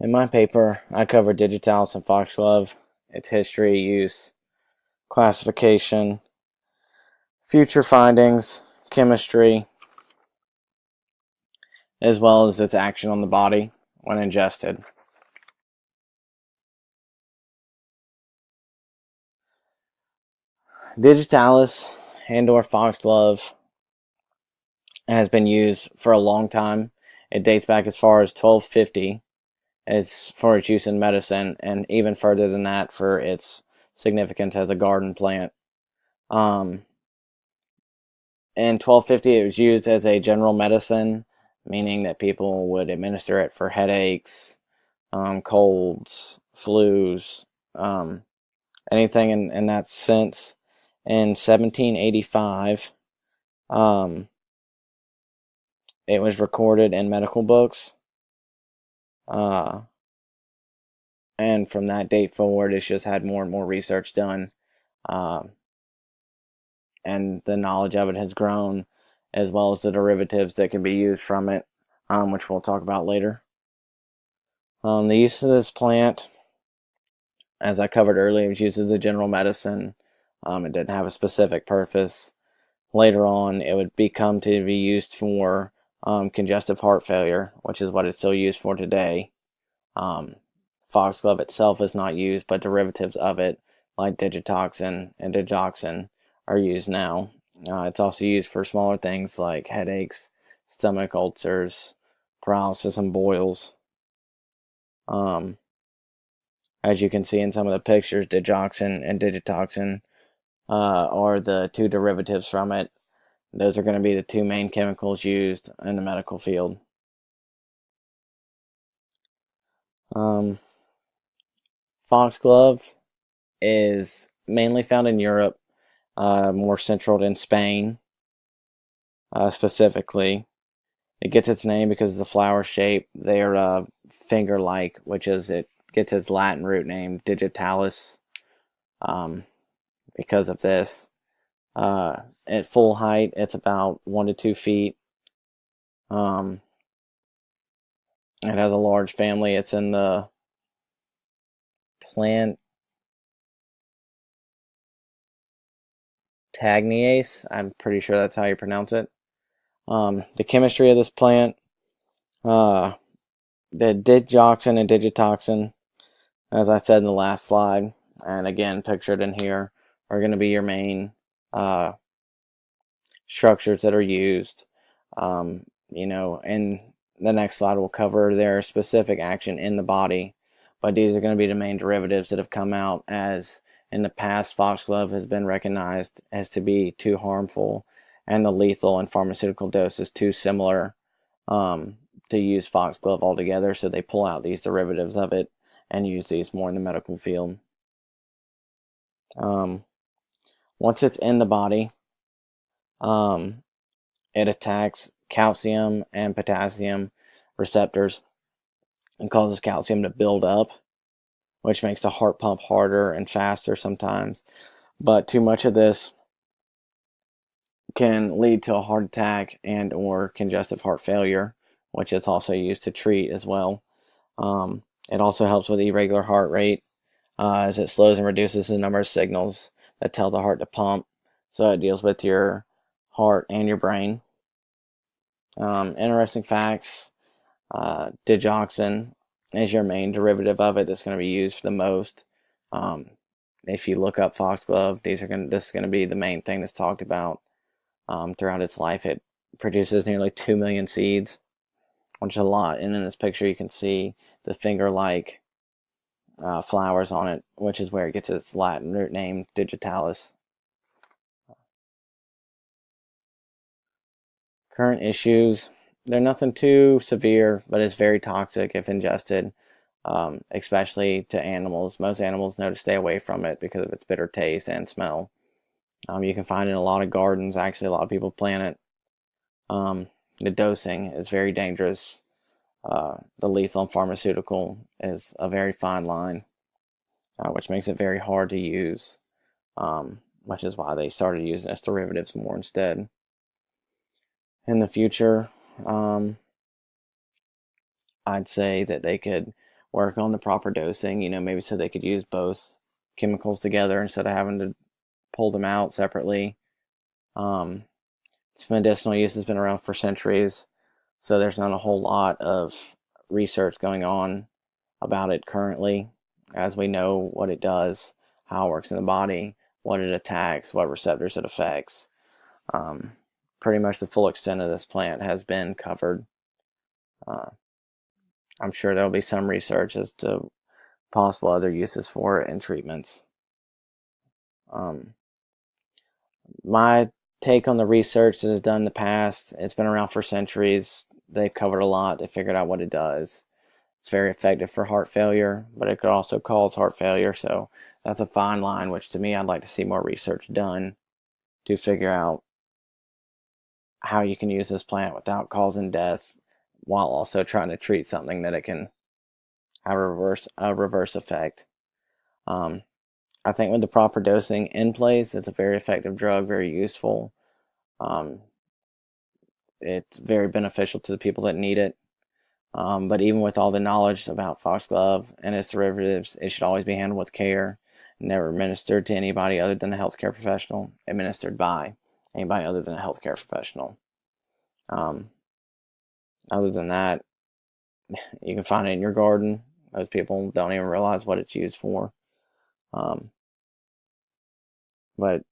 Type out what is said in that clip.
In my paper, I covered digitalis and foxglove, its history, use, classification, future findings, chemistry, as well as its action on the body when ingested. Digitalis and/or foxglove has been used for a long time. It dates back as far as 1250 as for its use in medicine, and even further than that for its significance as a garden plant. Um, in 1250, it was used as a general medicine, meaning that people would administer it for headaches, colds, flus, anything in that sense. In 1785, um, it was recorded in medical books. Uh, and from that date forward, it's just had more and more research done. Um, and the knowledge of it has grown, as well as the derivatives that can be used from it, which we'll talk about later. The use of this plant, as I covered earlier, was used as a general medicine. It didn't have a specific purpose. Later on, it would become to be used for congestive heart failure, which is what it's still used for today. Um, Foxglove itself is not used, but derivatives of it, like digitoxin and digoxin, are used now. It's also used for smaller things like headaches, stomach ulcers, paralysis, and boils. Um, as you can see in some of the pictures, digoxin and digitoxin are the two derivatives from it. Those are going to be the two main chemicals used in the medical field. Um, Foxglove is mainly found in Europe, more central in Spain, specifically. It gets its name because of the flower shape. They are finger-like, which is it gets its Latin root name, digitalis, um, because of this. At full height, it's about 1 to 2 feet. Um, it has a large family. It's in the plant Tagniace. I'm pretty sure that's how you pronounce it. The chemistry of this plant, uh, the digoxin and digitoxin, as I said in the last slide, and again pictured in here, are going to be your main uh, structures that are used. In the next slide we'll cover their specific action in the body, but these are going to be the main derivatives that have come out, as in the past foxglove has been recognized as to be too harmful and the lethal and pharmaceutical dose is too similar um, to use foxglove altogether, so they pull out these derivatives of it and use these more in the medical field. Um, Once it's in the body, um, it attacks calcium and potassium receptors and causes calcium to build up, which makes the heart pump harder and faster sometimes. But too much of this can lead to a heart attack and or congestive heart failure, which it's also used to treat as well. It also helps with irregular heart rate, as it slows and reduces the number of signals that tell the heart to pump. So it deals with your heart and your brain. Interesting facts. Digoxin is your main derivative of it that's going to be used the most. If you look up foxglove, this is going to be the main thing that's talked about throughout its life. It produces nearly 2 million seeds, which is a lot. And in this picture, you can see the finger-like flowers on it, which is where it gets its Latin root name, digitalis. Current issues, they're nothing too severe, but it's very toxic if ingested, especially to animals. Most animals know to stay away from it because of its bitter taste and smell. You can find it in a lot of gardens. Actually, a lot of people plant it. The dosing is very dangerous. The lethal and pharmaceutical is a very fine line, which makes it very hard to use, which is why they started using its derivatives more instead. In the future, I'd say that they could work on the proper dosing, maybe so they could use both chemicals together instead of having to pull them out separately. Its medicinal use has been around for centuries, so there's not a whole lot of research going on about it currently, as we know what it does, how it works in the body, what it attacks, what receptors it affects. Um, Pretty much the full extent of this plant has been covered. Uh, I'm sure there'll be some research as to possible other uses for it and treatments. Um, my take on the research that is done in the past, it's been around for centuries. They've covered a lot. They figured out what it does. It's very effective for heart failure, but it could also cause heart failure. So that's a fine line, which to me, I'd like to see more research done to figure out how you can use this plant without causing death while also trying to treat something that it can have a reverse effect. Um, I think with the proper dosing in place, it's a very effective drug, very useful. Um, it's very beneficial to the people that need it. But even with all the knowledge about foxglove and its derivatives, it should always be handled with care, never administered to anybody other than a healthcare professional, administered by anybody other than a healthcare professional. Um, Other than that, you can find it in your garden. Most people don't even realize what it's used for. Um, but